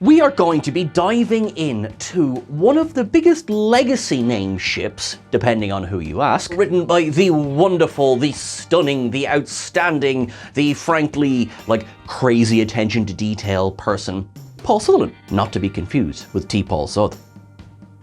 We are going to be diving in to one of the biggest legacy name ships, depending on who you ask, written by the wonderful, the stunning, the outstanding, the frankly, crazy attention to detail person, Paul Sutherland, not to be confused with T. Paul South.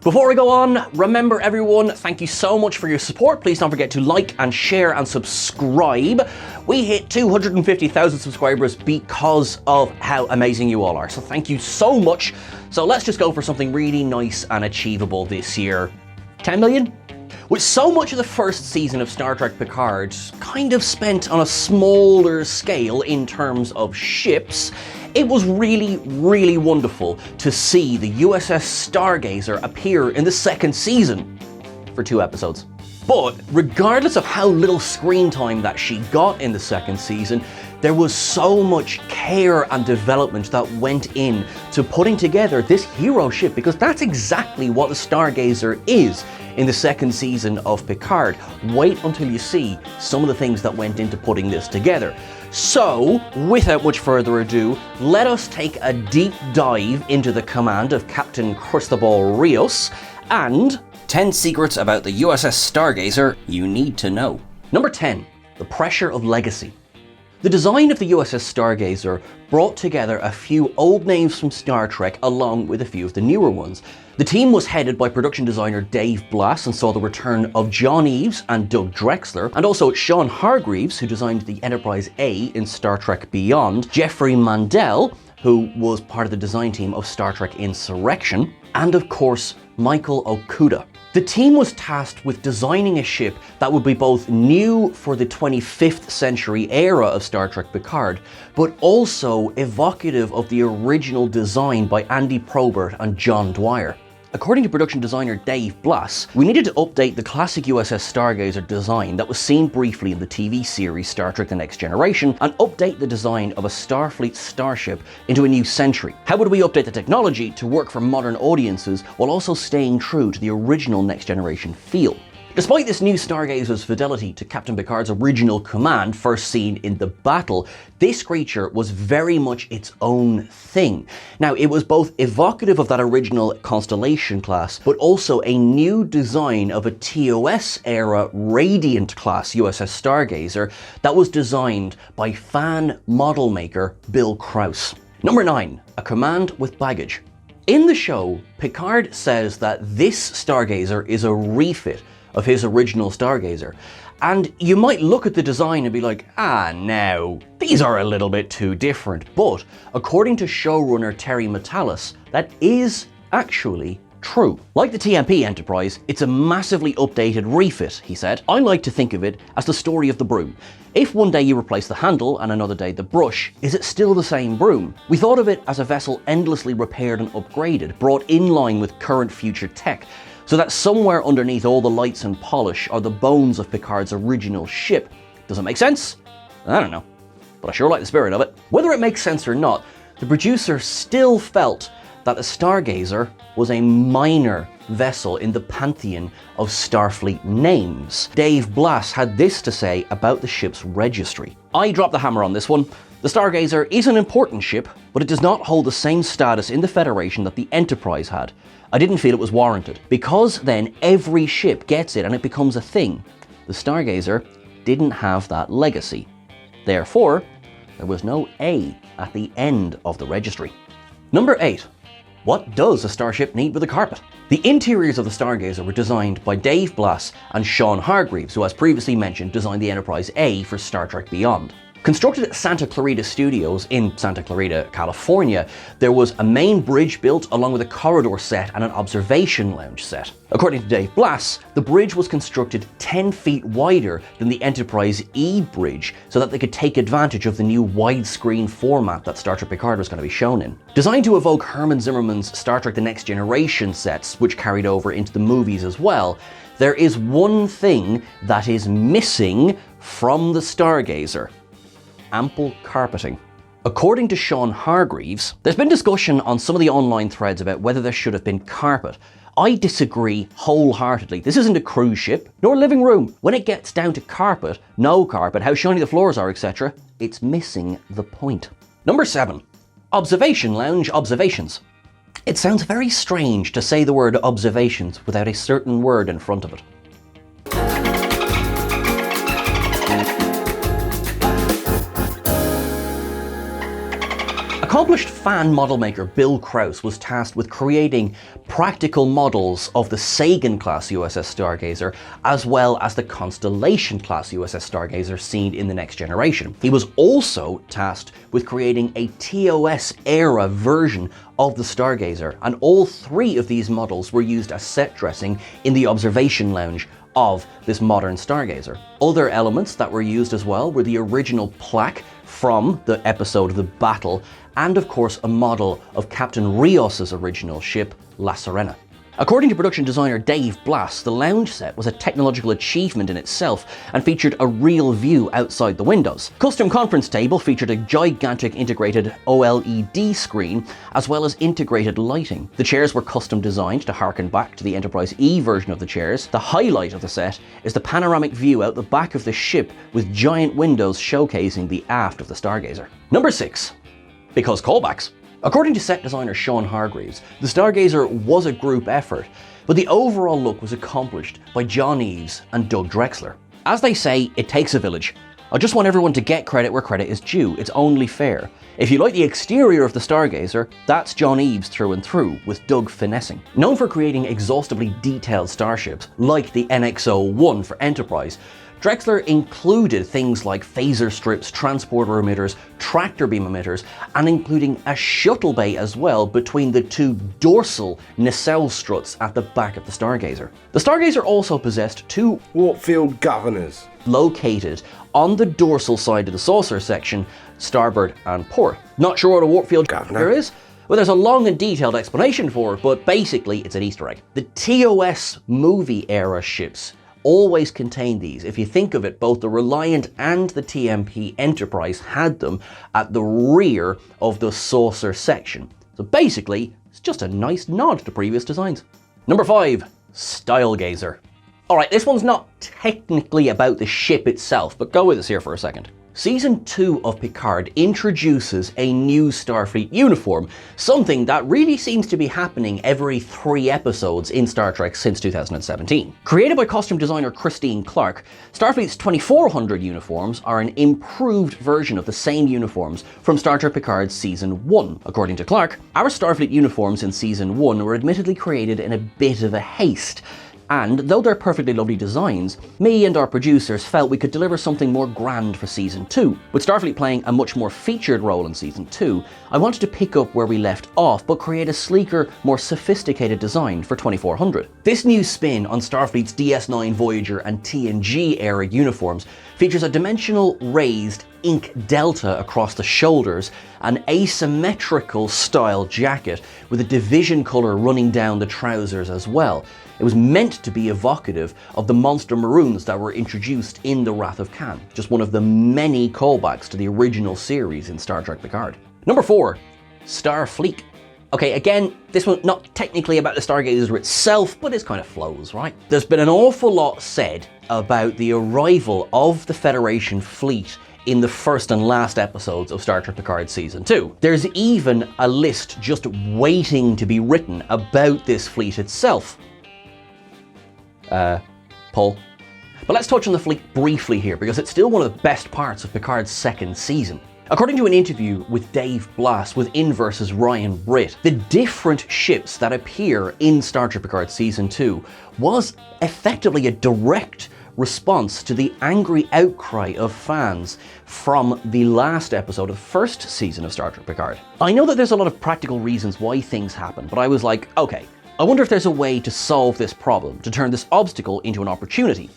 Before we go on, remember everyone, thank you so much for your support. Please don't forget to like and share and subscribe. We hit 250,000 subscribers because of how amazing you all are. So thank you so much. So let's just go for something really nice and achievable this year. 10 million? With so much of the first season of Star Trek Picard kind of spent on a smaller scale in terms of ships, it was really, really wonderful to see the USS Stargazer appear in the second season for 2 episodes. But regardless of how little screen time that she got in the second season, there was so much care and development that went in to putting together this hero ship, because that's exactly what the Stargazer is in the second season of Picard. Wait until you see some of the things that went into putting this together. So, without much further ado, let us take a deep dive into the command of Captain Cristobal Rios and 10 secrets about the USS Stargazer you need to know. Number 10, the pressure of legacy. The design of the USS Stargazer brought together a few old names from Star Trek along with a few of the newer ones. The team was headed by production designer Dave Blass and saw the return of John Eves and Doug Drexler, and also Sean Hargreaves, who designed the Enterprise A in Star Trek Beyond, Jeffrey Mandel, who was part of the design team of Star Trek Insurrection, and of course, Michael Okuda. The team was tasked with designing a ship that would be both new for the 25th century era of Star Trek Picard, but also evocative of the original design by Andy Probert and John Dwyer. According to production designer Dave Blass, we needed to update the classic USS Stargazer design that was seen briefly in the TV series Star Trek The Next Generation, and update the design of a Starfleet starship into a new century. How would we update the technology to work for modern audiences while also staying true to the original Next Generation feel? Despite this new Stargazer's fidelity to Captain Picard's original command, first seen in the battle, this creature was very much its own thing. Now, it was both evocative of that original Constellation class, but also a new design of a TOS-era Radiant class USS Stargazer that was designed by fan model maker Bill Krause. Number 9, a command with baggage. In the show, Picard says that this Stargazer is a refit of his original Stargazer. And you might look at the design and be like, no, these are a little bit too different. But according to showrunner Terry Matalas, that is actually true. Like the TMP Enterprise, it's a massively updated refit, he said. I like to think of it as the story of the broom. If one day you replace the handle and another day the brush, is it still the same broom? We thought of it as a vessel endlessly repaired and upgraded, brought in line with current future tech, so that somewhere underneath all the lights and polish are the bones of Picard's original ship. Does it make sense? I don't know, but I sure like the spirit of it. Whether it makes sense or not, the producer still felt that the Stargazer was a minor vessel in the pantheon of Starfleet names. Dave Blass had this to say about the ship's registry. I dropped the hammer on this one. The Stargazer is an important ship, but it does not hold the same status in the Federation that the Enterprise had. I didn't feel it was warranted. Because then every ship gets it and it becomes a thing, the Stargazer didn't have that legacy. Therefore, there was no A at the end of the registry. Number 8. What does a starship need with a carpet? The interiors of the Stargazer were designed by Dave Blass and Sean Hargreaves, who, as previously mentioned, designed the Enterprise A for Star Trek Beyond. Constructed at Santa Clarita Studios in Santa Clarita, California, there was a main bridge built along with a corridor set and an observation lounge set. According to Dave Blass, the bridge was constructed 10 feet wider than the Enterprise E bridge so that they could take advantage of the new widescreen format that Star Trek Picard was going to be shown in. Designed to evoke Herman Zimmerman's Star Trek The Next Generation sets, which carried over into the movies as well, there is one thing that is missing from the Stargazer: ample carpeting. According to Sean Hargreaves, there's been discussion on some of the online threads about whether there should have been carpet. I disagree wholeheartedly. This isn't a cruise ship, nor a living room. When it gets down to carpet, no carpet, how shiny the floors are, etc., it's missing the point. Number 7. Observation Lounge observations. It sounds very strange to say the word observations without a certain word in front of it. Accomplished fan model maker Bill Krause was tasked with creating practical models of the Sagan-class USS Stargazer, as well as the Constellation-class USS Stargazer seen in the Next Generation. He was also tasked with creating a TOS-era version of the Stargazer, and all three of these models were used as set dressing in the observation lounge of this modern Stargazer. Other elements that were used as well were the original plaque from the episode of the battle, and of course a model of Captain Rios's original ship, La Serena. According to production designer Dave Blass, the lounge set was a technological achievement in itself and featured a real view outside the windows. Custom conference table featured a gigantic integrated OLED screen, as well as integrated lighting. The chairs were custom designed to harken back to the Enterprise E version of the chairs. The highlight of the set is the panoramic view out the back of the ship with giant windows showcasing the aft of the Stargazer. Number 6. Because callbacks. According to set designer Sean Hargreaves, the Stargazer was a group effort, but the overall look was accomplished by John Eaves and Doug Drexler. As they say, it takes a village. I just want everyone to get credit where credit is due. It's only fair. If you like the exterior of the Stargazer, that's John Eaves through and through, with Doug finessing. Known for creating exhaustively detailed starships, like the NX-01 for Enterprise, Drexler included things like phaser strips, transporter emitters, tractor beam emitters, and including a shuttle bay as well between the two dorsal nacelle struts at the back of the Stargazer. The Stargazer also possessed two warp field governors located on the dorsal side of the saucer section, starboard and port. Not sure what a warp field governor is? Well, there's a long and detailed explanation for it, but basically it's an Easter egg. The TOS movie era ships always contain these. If you think of it, both the Reliant and the TMP Enterprise had them at the rear of the saucer section. So basically, it's just a nice nod to previous designs. Number 5, STYLEGAZER. Alright, this one's not technically about the ship itself, but go with us here for a second. Season 2 of Picard introduces a new Starfleet uniform, something that really seems to be happening every 3 episodes in Star Trek since 2017. Created by costume designer Christine Clark, Starfleet's 2400 uniforms are an improved version of the same uniforms from Star Trek Picard's Season 1. According to Clark, our Starfleet uniforms in Season 1 were admittedly created in a bit of a haste. And though they're perfectly lovely designs, me and our producers felt we could deliver something more grand for Season 2. With Starfleet playing a much more featured role in Season 2, I wanted to pick up where we left off, but create a sleeker, more sophisticated design for 2400. This new spin on Starfleet's DS9 Voyager and TNG era uniforms features a dimensional raised ink delta across the shoulders, an asymmetrical style jacket with a division colour running down the trousers as well. It was meant to be evocative of the monster maroons that were introduced in The Wrath of Khan, just one of the many callbacks to the original series in Star Trek Picard. Number 4, STAR-FLEEK. Okay, again, this one's not technically about the Stargazer itself, but it kind of flows, right? There's been an awful lot said about the arrival of the Federation fleet in the first and last episodes of Star Trek Picard Season 2. There's even a list just waiting to be written about this fleet itself. Paul. But let's touch on the fleet briefly here, because it's still one of the best parts of Picard's second season. According to an interview with Dave Blass with Inverse's Ryan Britt, the different ships that appear in Star Trek Picard Season 2 was effectively a direct response to the angry outcry of fans from the last episode of the first season of Star Trek Picard. I know that there's a lot of practical reasons why things happen, but I was like, okay, I wonder if there's a way to solve this problem, to turn this obstacle into an opportunity.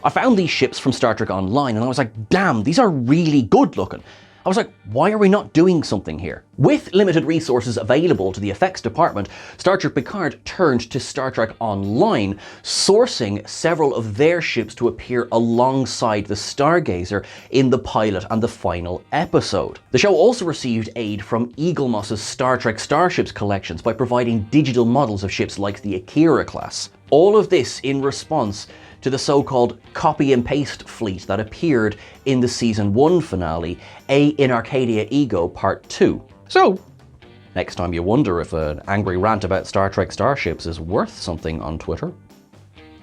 I found these ships from Star Trek Online and I was like, damn, these are really good looking. I was like, why are we not doing something here? With limited resources available to the effects department, Star Trek Picard turned to Star Trek Online, sourcing several of their ships to appear alongside the Stargazer in the pilot and the final episode. The show also received aid from Eaglemoss's Star Trek Starships collections by providing digital models of ships like the Akira class. All of this in response to the so-called copy and paste fleet that appeared in the Season 1 finale, A in Arcadia Ego Part 2. So, Next time you wonder if an angry rant about Star Trek starships is worth something on Twitter.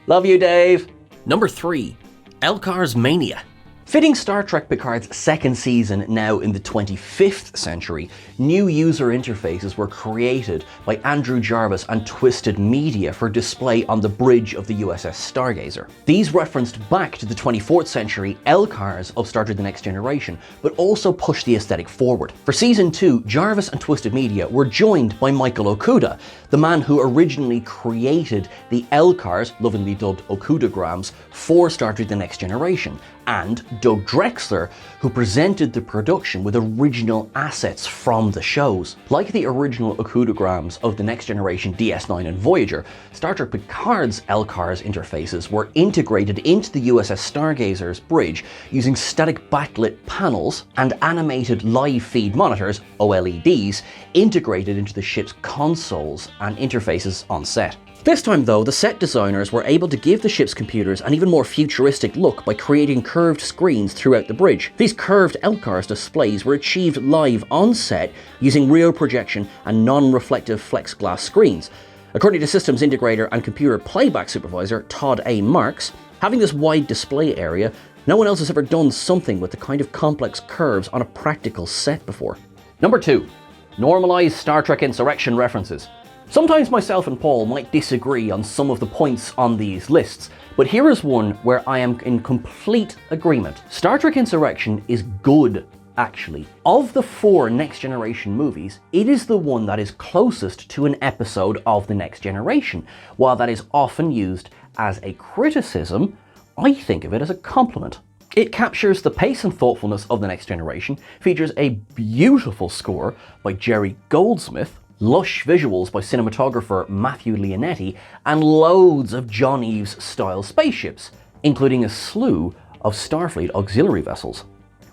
Love you, Dave! Number 3. LCARS Mania. Fitting Star Trek Picard's second season now in the 25th century, new user interfaces were created by Andrew Jarvis and Twisted Media for display on the bridge of the USS Stargazer. These referenced back to the 24th century LCARS of Star Trek The Next Generation, but also pushed the aesthetic forward. For season 2, Jarvis and Twisted Media were joined by Michael Okuda, the man who originally created the LCARS, lovingly dubbed Okudograms, for Star Trek The Next Generation, and Doug Drexler, who presented the production with original assets from the shows. Like the original Okudograms of The Next Generation DS9 and Voyager, Star Trek Picard's LCARS interfaces were integrated into the USS Stargazer's bridge using static backlit panels and animated live feed monitors, OLEDs, integrated into the ship's consoles and interfaces on set. This time though, the set designers were able to give the ship's computers an even more futuristic look by creating curved screens throughout the bridge. These curved LCARS displays were achieved live on set using real projection and non-reflective flex glass screens. According to systems integrator and computer playback supervisor Todd A. Marks, having this wide display area, no one else has ever done something with the kind of complex curves on a practical set before. Number 2. Normalize Star Trek Insurrection references. Sometimes myself and Paul might disagree on some of the points on these lists, but here is one where I am in complete agreement. Star Trek Insurrection is good, actually. Of the 4 Next Generation movies, it is the one that is closest to an episode of The Next Generation. While that is often used as a criticism, I think of it as a compliment. It captures the pace and thoughtfulness of The Next Generation, features a beautiful score by Jerry Goldsmith, lush visuals by cinematographer Matthew Leonetti, and loads of John Eves style spaceships, including a slew of Starfleet auxiliary vessels.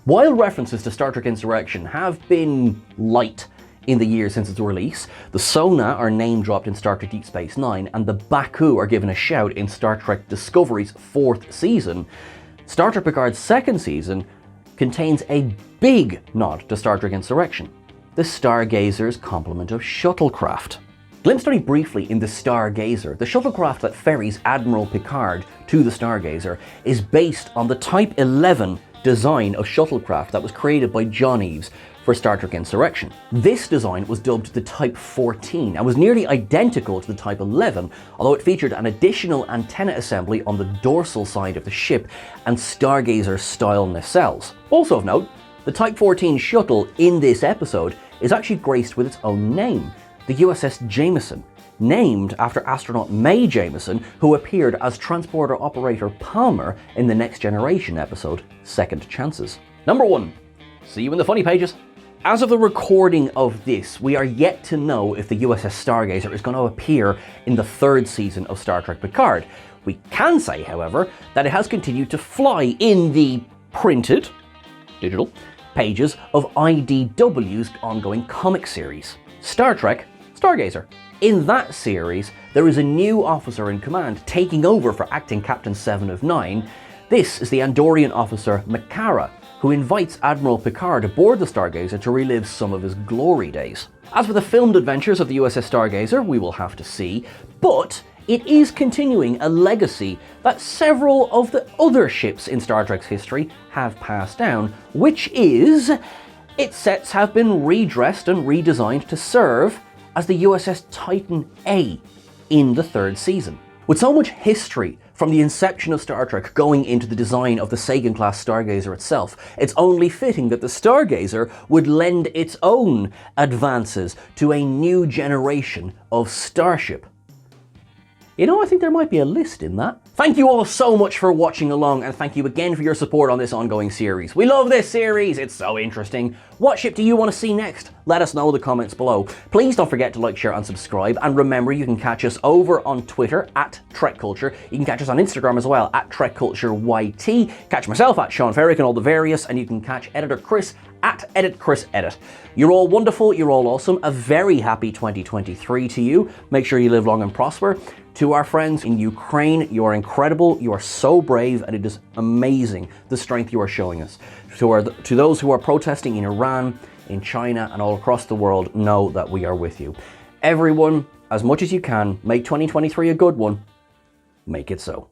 While references to Star Trek Insurrection have been light in the years since its release, the Sona are name dropped in Star Trek Deep Space Nine, and the Baku are given a shout in Star Trek Discovery's 4th season, Star Trek Picard's 2nd season contains a big nod to Star Trek Insurrection, the Stargazer's complement of shuttlecraft. Glimpsed only briefly in the Stargazer, the shuttlecraft that ferries Admiral Picard to the Stargazer is based on the Type 11 design of shuttlecraft that was created by John Eves for Star Trek Insurrection. This design was dubbed the Type 14 and was nearly identical to the Type 11, although it featured an additional antenna assembly on the dorsal side of the ship and Stargazer-style nacelles. Also of note, the Type 14 shuttle in this episode is actually graced with its own name, the USS Jameson, named after astronaut Mae Jameson, who appeared as transporter operator Palmer in the Next Generation episode, Second Chances. Number 1. See you in the funny pages. As of the recording of this, we are yet to know if the USS Stargazer is going to appear in the 3rd season of Star Trek Picard. We can say, however, that it has continued to fly in the printed, digital, pages of IDW's ongoing comic series, Star Trek Stargazer. In that series, there is a new officer in command taking over for acting Captain 7 of 9. This is the Andorian officer Makara, who invites Admiral Picard aboard the Stargazer to relive some of his glory days. As for the filmed adventures of the USS Stargazer, we will have to see, but it is continuing a legacy that several of the other ships in Star Trek's history have passed down, which is its sets have been redressed and redesigned to serve as the USS Titan A in the 3rd season. With so much history from the inception of Star Trek going into the design of the Sagan-class Stargazer itself, it's only fitting that the Stargazer would lend its own advances to a new generation of Starship. You know, I think there might be a list in that. Thank you all so much for watching along, and thank you again for your support on this ongoing series. We love this series, it's so interesting. What ship do you want to see next? Let us know in the comments below. Please don't forget to like, share, and subscribe, and remember you can catch us over on Twitter at TrekCulture. You can catch us on Instagram as well at TrekCultureYT. Catch myself at Sean Ferrick and all the various, and you can catch editor Chris at EditChrisEdit. You're all wonderful, you're all awesome. A very happy 2023 to you. Make sure you live long and prosper. To our friends in Ukraine, you are incredible, you are so brave, and it is amazing the strength you are showing us. To those who are protesting in Iran, in China and all across the world know that we are with you. Everyone, as much as you can, make 2023 a good one. Make it so.